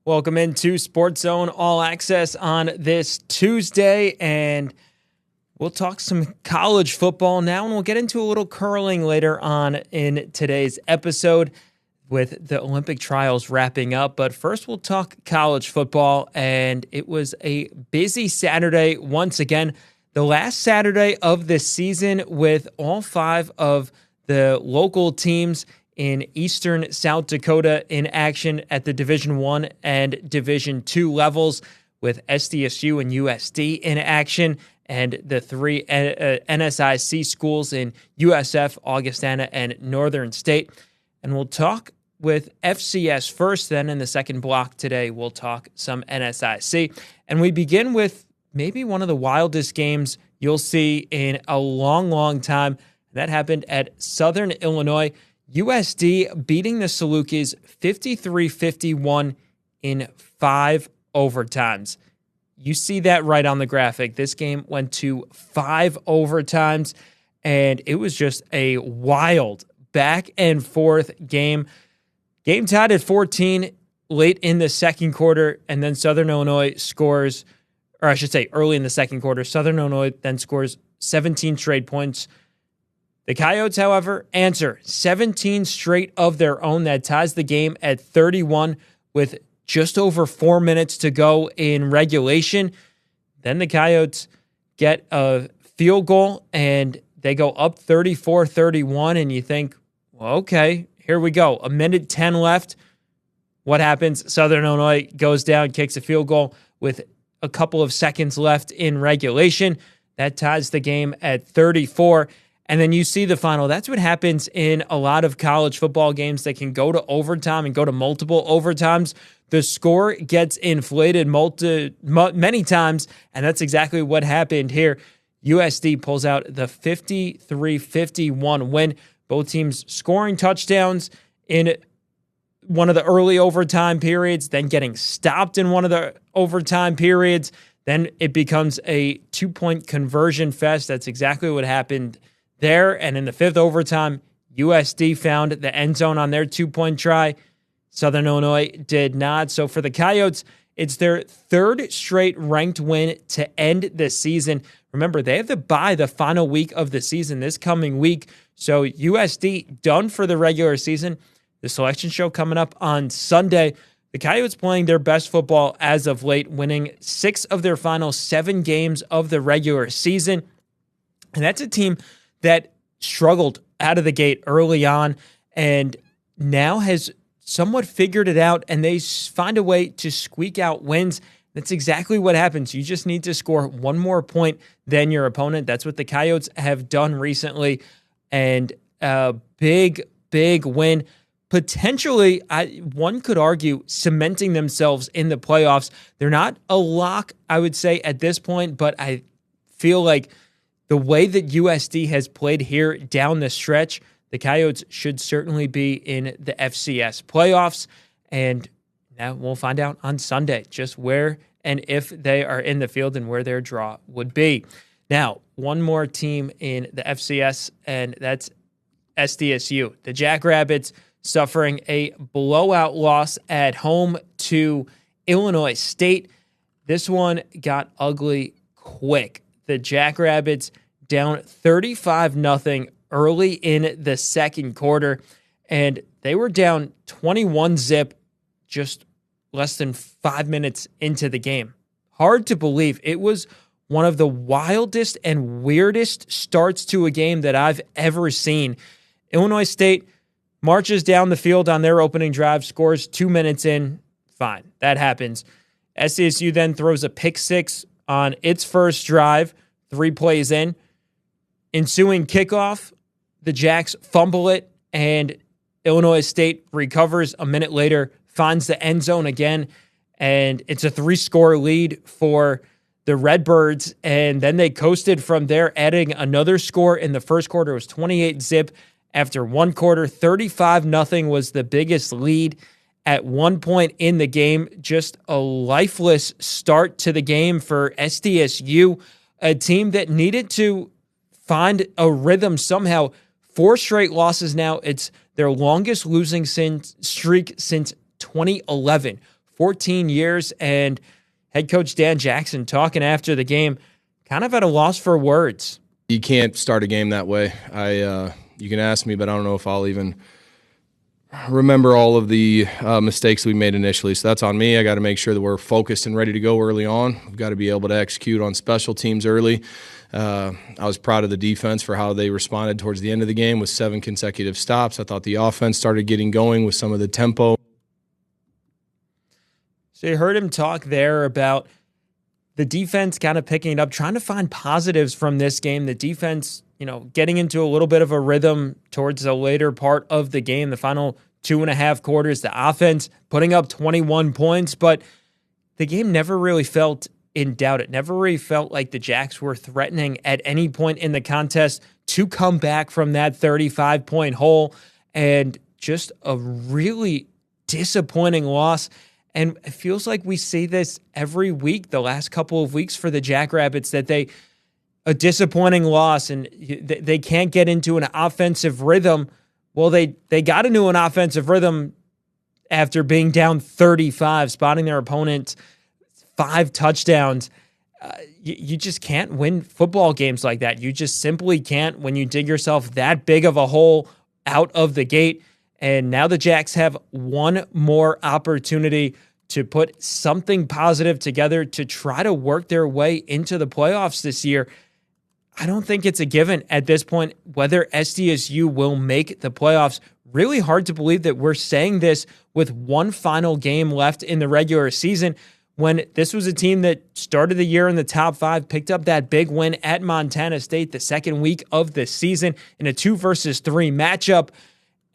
Welcome into SportsZone All Access on this Tuesday, and we'll talk some college football now, and we'll get into a little curling later on in today's episode with the Olympic trials wrapping up. But first, we'll talk college football, and it was a busy Saturday once again. The last Saturday of this season with all 5 of the local teams in Eastern South Dakota in action at the Division I and Division II levels, with SDSU and USD in action, and the 3 NSIC schools in USF, Augustana, and Northern State. And we'll talk with FCS first, then in the second block today, we'll talk some NSIC. And we begin with maybe one of the wildest games you'll see in a long, long time. That happened at Southern Illinois. USD beating the Salukis 53-51 in 5 overtimes. You see that right on the graphic. This game went to 5 overtimes, and it was just a wild back and forth game. Game tied at 14 late in the second quarter, and then Southern Illinois scores, or I should say early in the second quarter, Southern Illinois then scores 17 straight points. The Coyotes, however, answer 17 straight of their own. That ties the game at 31 with just over 4 minutes to go in regulation. Then the Coyotes get a field goal, and they go up 34-31, and you think, well, okay, here we go. 1:10 left. What happens? Southern Illinois goes down, kicks a field goal with a couple of seconds left in regulation. That ties the game at 34. And then you see the final. That's what happens in a lot of college football games that can go to overtime and go to multiple overtimes. The score gets inflated many times, and that's exactly what happened here. USD pulls out the 53-51 win. Both teams scoring touchdowns in one of the early overtime periods, then getting stopped in one of the overtime periods. Then it becomes a 2-point conversion fest. That's exactly what happened there. And in the 5th overtime, USD found the end zone on their 2-point try. Southern Illinois did not. So for the Coyotes, it's their 3rd straight ranked win to end the season. Remember, they have to bye the final week of the season this coming week. So USD done for the regular season. The selection show coming up on Sunday. The Coyotes playing their best football as of late, winning 6 of their final 7 games of the regular season. And that's a team that struggled out of the gate early on and now has somewhat figured it out, and they find a way to squeak out wins. That's exactly what happens. You just need to score one more point than your opponent. That's what the Coyotes have done recently, and a big, big win. Potentially, one could argue, cementing themselves in the playoffs. They're not a lock, I would say, at this point, but I feel like the way that USD has played here down the stretch, the Coyotes should certainly be in the FCS playoffs. And now we'll find out on Sunday just where and if they are in the field and where their draw would be. Now, one more team in the FCS, and that's SDSU. The Jackrabbits suffering a blowout loss at home to Illinois State. This one got ugly quick. The Jackrabbits down 35-0 early in the second quarter, and they were down 21-0 just less than 5 minutes into the game. Hard to believe. It was one of the wildest and weirdest starts to a game that I've ever seen. Illinois State marches down the field on their opening drive, scores 2 minutes in. Fine, that happens. SDSU then throws a pick six on its first drive, 3 plays in. Ensuing kickoff, the Jacks fumble it, and Illinois State recovers a minute later, finds the end zone again, and it's a 3-score lead for the Redbirds, and then they coasted from there, adding another score in the first quarter. It was 28-0 after 1 quarter. 35-0 was the biggest lead at one point in the game. Just a lifeless start to the game for SDSU, a team that needed to find a rhythm somehow. 4 straight losses now. It's their longest losing streak since 2011. 14 years. And head coach Dan Jackson talking after the game, kind of at a loss for words. You can't start a game that way. You can ask me, but I don't know if I'll even remember all of the mistakes we made initially. So that's on me. I got to make sure that we're focused and ready to go early on. We've got to be able to execute on special teams early. I was proud of the defense for how they responded towards the end of the game with 7 consecutive stops. I thought the offense started getting going with some of the tempo. So you heard him talk there about the defense kind of picking it up, trying to find positives from this game. The defense, getting into a little bit of a rhythm towards the later part of the game, the final 2.5 quarters. The offense putting up 21 points, but the game never really felt in doubt. It never really felt like the Jacks were threatening at any point in the contest to come back from that 35-point hole, and just a really disappointing loss. And it feels like we see this every week, the last couple of weeks for the Jackrabbits, that a disappointing loss and they can't get into an offensive rhythm. Well, they got into an offensive rhythm after being down 35, spotting their opponent 5 touchdowns. You just can't win football games like that. You just simply can't when you dig yourself that big of a hole out of the gate. And now the Jacks have one more opportunity to put something positive together to try to work their way into the playoffs this year. I don't think it's a given at this point whether SDSU will make the playoffs. Really hard to believe that we're saying this with one final game left in the regular season, when this was a team that started the year in the top 5, picked up that big win at Montana State the second week of the season in a 2-3 matchup.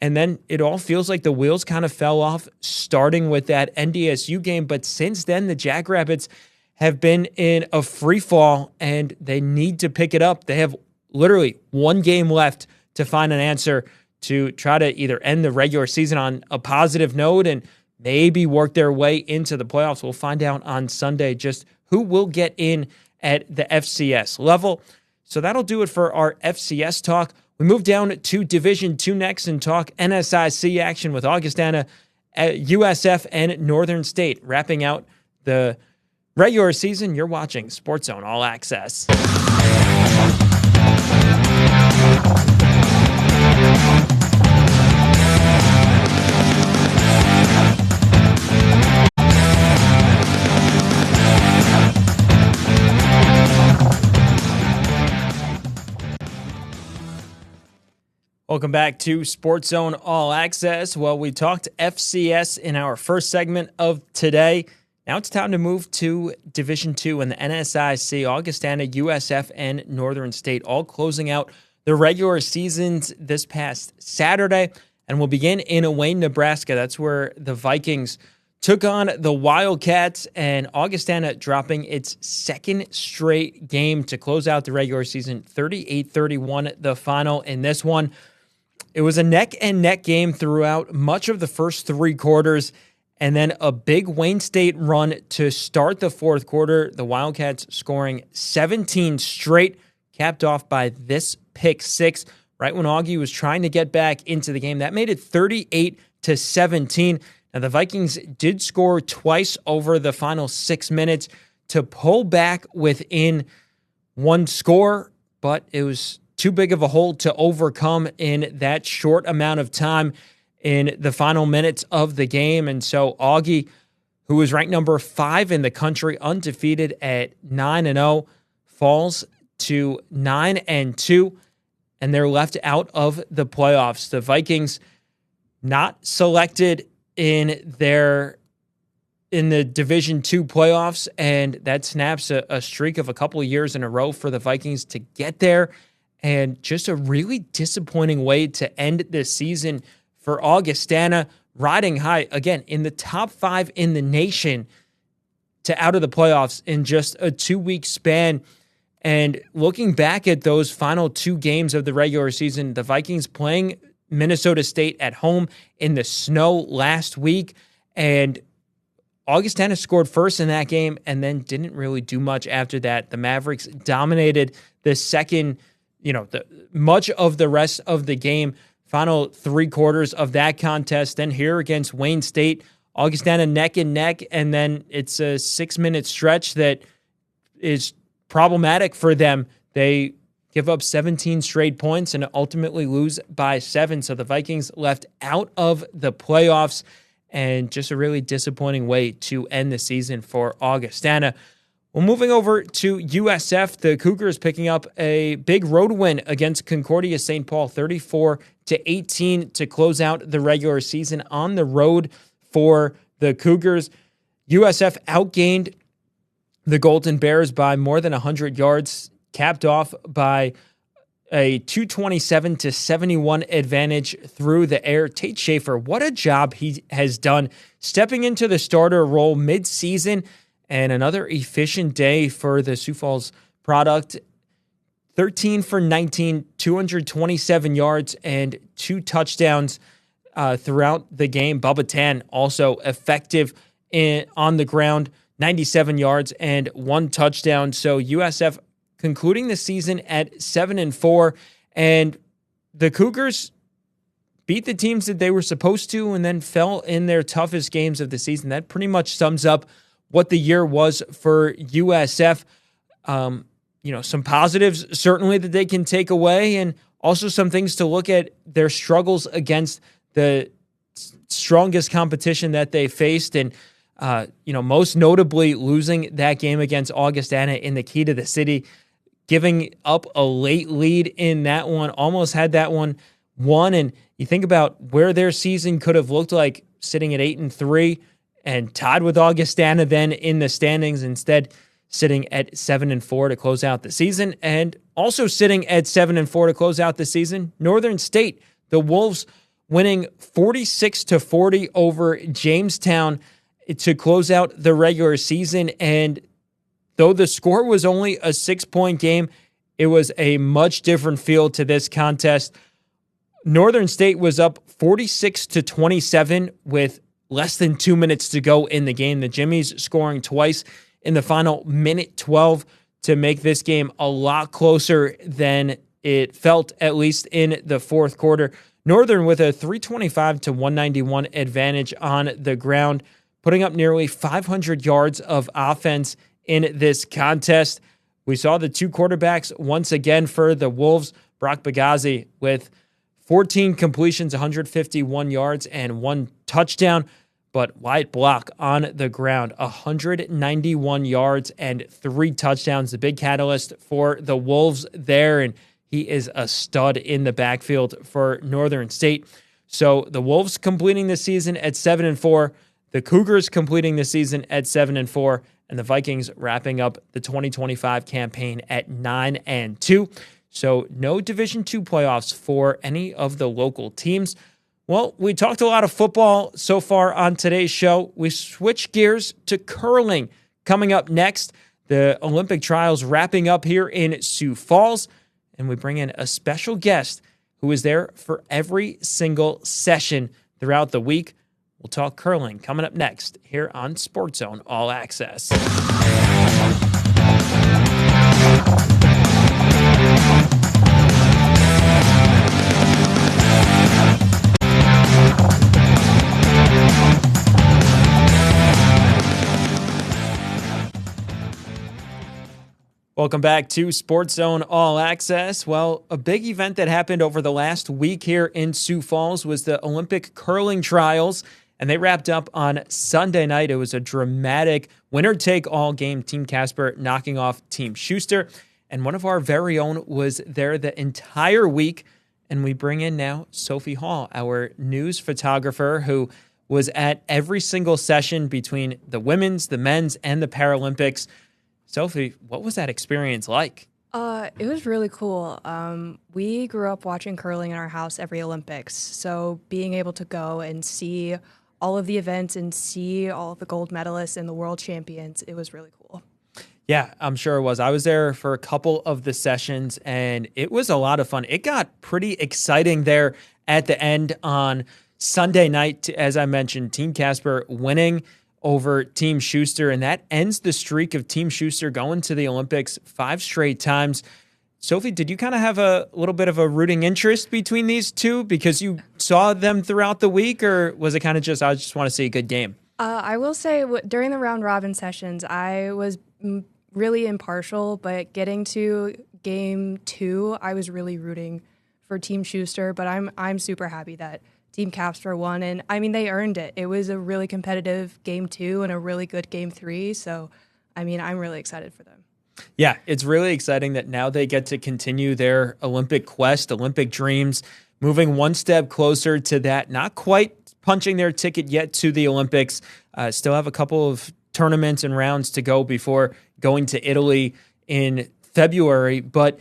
And then it all feels like the wheels kind of fell off starting with that NDSU game. But since then, the Jackrabbits have been in a free fall and they need to pick it up. They have literally one game left to find an answer to try to either end the regular season on a positive note and maybe work their way into the playoffs. We'll find out on Sunday just who will get in at the FCS level. So that'll do it for our FCS talk. We move down to Division II next and talk NSIC action with Augustana, USF, and Northern State. Wrapping out the regular season, you're watching SportsZone All Access. Welcome back to SportsZone All Access. Well, we talked FCS in our first segment of today. Now it's time to move to Division II and the NSIC. Augustana, USF, and Northern State all closing out their regular seasons this past Saturday. And we'll begin in Wayne, Nebraska. That's where the Vikings took on the Wildcats, and Augustana dropping its second straight game to close out the regular season, 38-31 the final in this one. It was a neck-and-neck game throughout much of the first 3 quarters, and then a big Wayne State run to start the fourth quarter. The Wildcats scoring 17 straight, capped off by this pick 6 right when Augie was trying to get back into the game. That made it 38-17. Now, the Vikings did score twice over the final 6 minutes to pull back within 1 score, but it was too big of a hole to overcome in that short amount of time in the final minutes of the game. And so Augie, who was ranked number 5 in the country, undefeated at 9-0, falls to 9-2, and they're left out of the playoffs. The Vikings not selected in the Division II playoffs, and that snaps a streak of a couple of years in a row for the Vikings to get there. And just a really disappointing way to end this season for Augustana, riding high, again, in the top 5 in the nation to out of the playoffs in just a 2-week span. And looking back at those final 2 games of the regular season, the Vikings playing Minnesota State at home in the snow last week, and Augustana scored first in that game and then didn't really do much after that. The Mavericks dominated the second, much of the rest of the game, final 3 quarters of that contest. Then here against Wayne State, Augustana neck and neck, and then it's a 6-minute stretch that is problematic for them. They give up 17 straight points and ultimately lose by 7. So the Vikings left out of the playoffs, and just a really disappointing way to end the season for Augustana. Well, moving over to USF, the Cougars picking up a big road win against Concordia St. Paul, 34-18 to close out the regular season on the road for the Cougars. USF outgained the Golden Bears by more than 100 yards, capped off by a 227-71 advantage through the air. Tate Schaefer, what a job he has done stepping into the starter role mid-season, and another efficient day for the Sioux Falls product. 13 for 19, 227 yards, and 2 touchdowns throughout the game. Bubba Tan also effective on the ground, 97 yards and 1 touchdown. So USF concluding the season at 7-4, and the Cougars beat the teams that they were supposed to and then fell in their toughest games of the season. That pretty much sums up what the year was for USF. Some positives certainly that they can take away, and also some things to look at their struggles against the strongest competition that they faced. And, most notably losing that game against Augustana in the Key to the City, giving up a late lead in that one, almost had that one won. And you think about where their season could have looked like, sitting at 8-3 and tied with Augustana then in the standings, instead sitting at 7-4 to close out the season. And also sitting at 7-4 to close out the season, Northern State, the Wolves winning 46-40 over Jamestown to close out the regular season. And though the score was only a 6-point game, it was a much different feel to this contest. Northern State was up 46-27 with less than 2 minutes to go in the game. The Jimmies scoring twice in the final minute 12 to make this game a lot closer than it felt, at least in the fourth quarter. Northern with a 325-191 advantage on the ground, putting up nearly 500 yards of offense in this contest. We saw the 2 quarterbacks once again for the Wolves. Brock Bagazi with 14 completions, 151 yards, and 1 touchdown. But Wyatt Block on the ground, 191 yards and 3 touchdowns. The big catalyst for the Wolves there, and he is a stud in the backfield for Northern State. So the Wolves completing the season at 7-4, the Cougars completing the season at 7-4, and the Vikings wrapping up the 2025 campaign at 9-2. So no Division II playoffs for any of the local teams. Well, we talked a lot of football so far on today's show. We switch gears to curling coming up next. The Olympic trials wrapping up here in Sioux Falls, and we bring in a special guest who is there for every single session throughout the week. We'll talk curling coming up next here on SportsZone All Access. Welcome back to SportsZone All Access. Well, a big event that happened over the last week here in Sioux Falls was the Olympic curling trials, and they wrapped up on Sunday night. It was a dramatic winner-take-all game, Team Casper knocking off Team Schuster, and one of our very own was there the entire week, and we bring in now Sophie Hall, our news photographer, who was at every single session between the women's, the men's, and the Paralympics. Sophie, what was that experience like? It was really cool. We grew up watching curling in our house every Olympics, so being able to go and see all of the events and see all of the gold medalists and the world champions, it was really cool. Yeah, I'm sure it was. I was there for a couple of the sessions, and it was a lot of fun. It got pretty exciting there at the end on Sunday night, as I mentioned, Team Casper winning over Team Schuster, and that ends the streak of Team Schuster going to the Olympics 5 straight times. Sophie, did you kind of have a little bit of a rooting interest between these two because you saw them throughout the week, or was it kind of just, I just want to see a good game? I will say during the round robin sessions, I was really impartial, but getting to game 2, I was really rooting for Team Schuster, but I'm super happy that Team Casper won, and I mean, they earned it. It was a really competitive game 2 and a really good game 3, so I mean, I'm really excited for them. Yeah, it's really exciting that now they get to continue their Olympic quest, Olympic dreams, moving one step closer to that. Not quite punching their ticket yet to the Olympics. Still have a couple of tournaments and rounds to go before going to Italy in February. But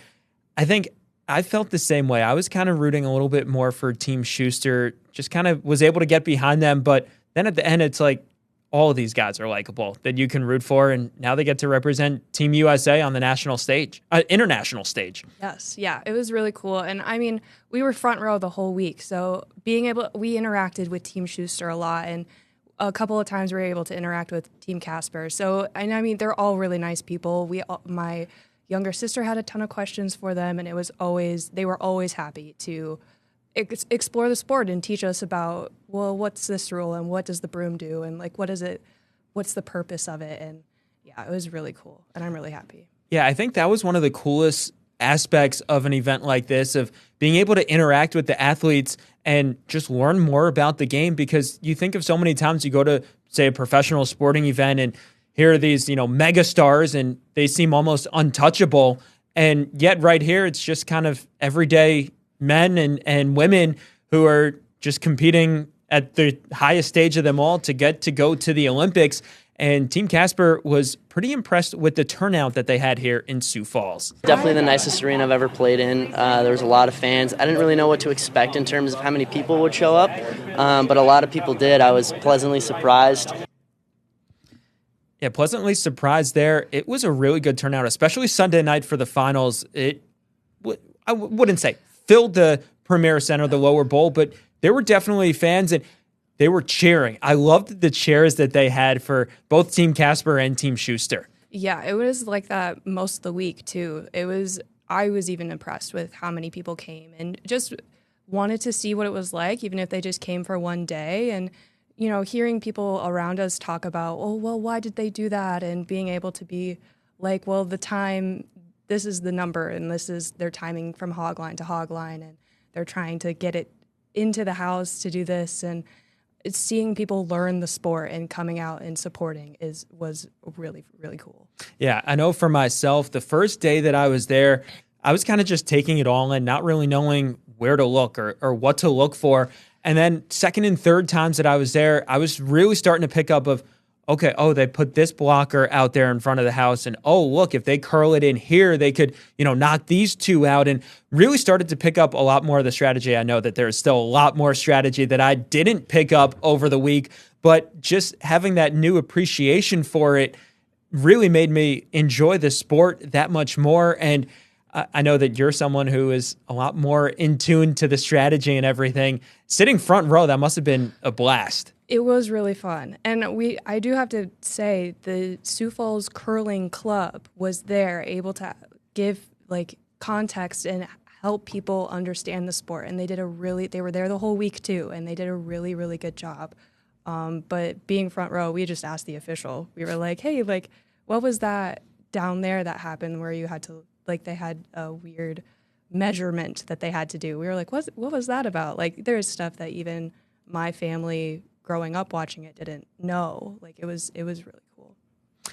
I think I felt the same way. I was kind of rooting a little bit more for Team Schuster, just kind of was able to get behind them. But then at the end, it's like, all of these guys are likable that you can root for, and now they get to represent Team USA on the national stage, international stage. Yes, yeah, it was really cool. And I mean, we were front row the whole week, so we interacted with Team Schuster a lot, and a couple of times we were able to interact with Team Casper. So, and I mean, they're all really nice people. My younger sister had a ton of questions for them, and they were always happy to explore the sport and teach us about, well, what's this rule and what does the broom do and like what is it, what's the purpose of it. And yeah, it was really cool, and I'm really happy. Yeah, I think that was one of the coolest aspects of an event like this, of being able to interact with the athletes and just learn more about the game, because you think of so many times you go to, say, a professional sporting event and here are these, mega stars and they seem almost untouchable, and yet right here it's just kind of everyday men and women who are just competing at the highest stage of them all to get to go to the Olympics. And Team Casper was pretty impressed with the turnout that they had here in Sioux Falls. Definitely the nicest arena I've ever played in. There was a lot of fans. I didn't really know what to expect in terms of how many people would show up, but a lot of people did. I was pleasantly surprised. Yeah, pleasantly surprised there. It was a really good turnout, especially Sunday night for the finals. I wouldn't say filled the Premier Center, the lower bowl, but there were definitely fans and they were cheering. I loved the cheers that they had for both Team Casper and Team Schuster. Yeah, it was like that most of the week too. I was even impressed with how many people came and just wanted to see what it was like, even if they just came for one day. And hearing people around us talk about, oh, well, why did they do that? And being able to be like, well, this is the number, and this is their timing from hog line to hog line, and they're trying to get it into the house to do this. And it's seeing people learn the sport and coming out and supporting was really, really cool. Yeah, I know for myself, the first day that I was there, I was kind of just taking it all in, not really knowing where to look or what to look for. And then second and third times that I was there, I was really starting to pick up of, okay, they put this blocker out there in front of the house, and look, if they curl it in here, they could, knock these two out, and really started to pick up a lot more of the strategy. I know that there's still a lot more strategy that I didn't pick up over the week, but just having that new appreciation for it really made me enjoy the sport that much more. And I know that you're someone who is a lot more in tune to the strategy and everything. Sitting front row, that must have been a blast. It was really fun. And I do have to say the Sioux Falls Curling Club was there, able to give context and help people understand the sport. And they were there the whole week too, and they did a really, really good job. But being front row, we just asked the official. We were like, hey, what was that down there that happened where you had to, they had a weird measurement that they had to do. We were like, what was that about? There's stuff that even my family growing up watching it didn't know. It was really cool.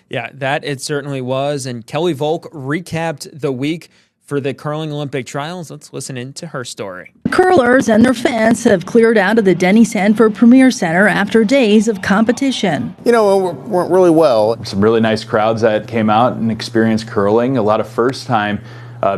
Yeah, that it certainly was. And Kelly Volk recapped the week for the curling Olympic trials. Let's listen into her story. Curlers and their fans have cleared out of the Denny Sanford Premier Center after days of competition. It went really well. Some really nice crowds that came out and experienced curling. A lot of first-time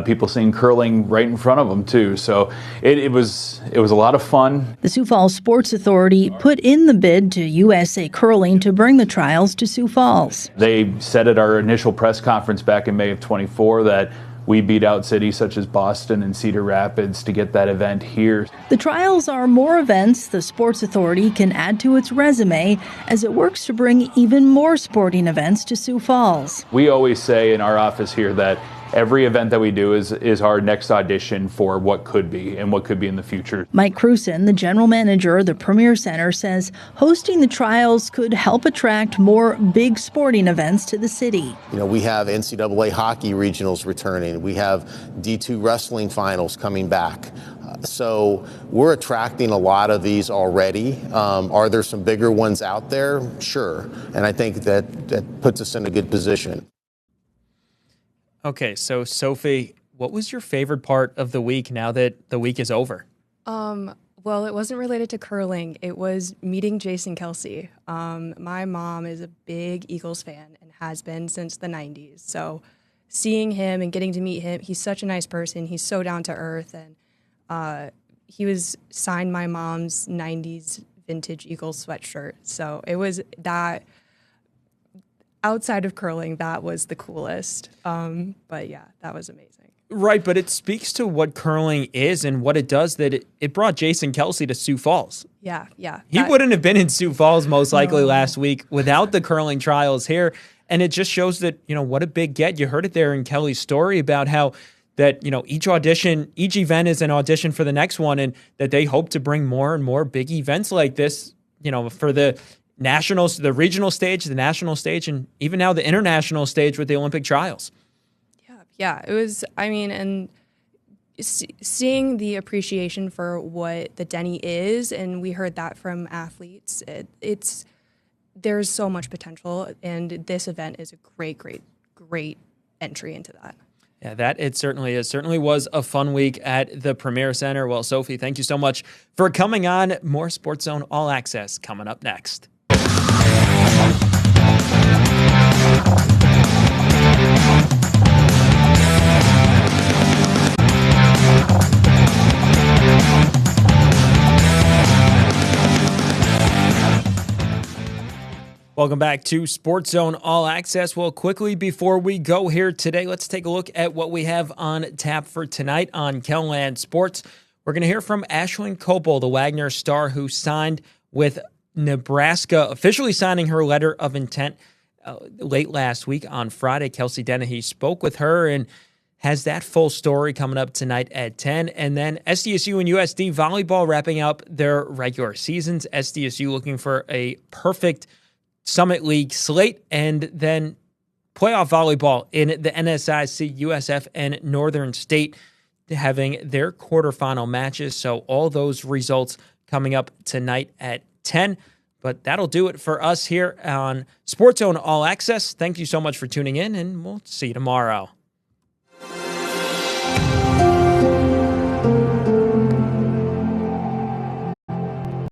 people seeing curling right in front of them too. So it was a lot of fun. The Sioux Falls Sports Authority put in the bid to USA Curling to bring the trials to Sioux Falls. They said at our initial press conference back in May of 24 that we beat out cities such as Boston and Cedar Rapids to get that event here. The trials are more events the Sports Authority can add to its resume as it works to bring even more sporting events to Sioux Falls. We always say in our office here that every event that we do is our next audition for what could be and what could be in the future. Mike Cruson, the general manager of the Premier Center, says hosting the trials could help attract more big sporting events to the city. You know, we have NCAA hockey regionals returning. We have D2 wrestling finals coming back. So we're attracting a lot of these already. Are there some bigger ones out there? Sure. And I think that puts us in a good position. Okay, so Sophie, what was your favorite part of the week now that the week is over? Well, it wasn't related to curling. It was meeting Jason Kelsey. My mom is a big Eagles fan and has been since the 90s. So seeing him and getting to meet him, he's such a nice person. He's so down to earth. And he was signed my mom's 90s vintage Eagles sweatshirt. So it was that, outside of curling, that was the coolest. But yeah, that was amazing. Right, but it speaks to what curling is and what it does, that it brought Jason Kelsey to Sioux Falls. Yeah. He wouldn't have been in Sioux Falls most likely last week without the curling trials here. And it just shows that, what a big get. You heard it there in Kelly's story about how that, each event is an audition for the next one, and that they hope to bring more and more big events like this, for the nationals, the regional stage, the national stage, and even now the international stage with the Olympic trials. Yeah, it was, and seeing the appreciation for what the Denny is, and we heard that from athletes, there's so much potential, and this event is a great entry into that. Yeah, that it certainly is. Certainly was a fun week at the Premier Center. Well, Sophie, thank you so much for coming on. More SportsZone All Access coming up next. Welcome back to SportsZone All Access. Well, quickly before we go here today, let's take a look at what we have on tap for tonight on KELOLAND Sports. We're going to hear from Ashlyn Copel, the Wagner star who signed with Nebraska, officially signing her letter of intent late last week on Friday. Kelsey Dennehy spoke with her and has that full story coming up tonight at 10. And then SDSU and USD volleyball wrapping up their regular seasons. SDSU looking for a perfect Summit League slate, and then playoff volleyball in the NSIC, USF, and Northern State having their quarterfinal matches. So all those results coming up tonight at 10. But that'll do it for us here on SportsZone All Access. Thank you so much for tuning in, and we'll see you tomorrow.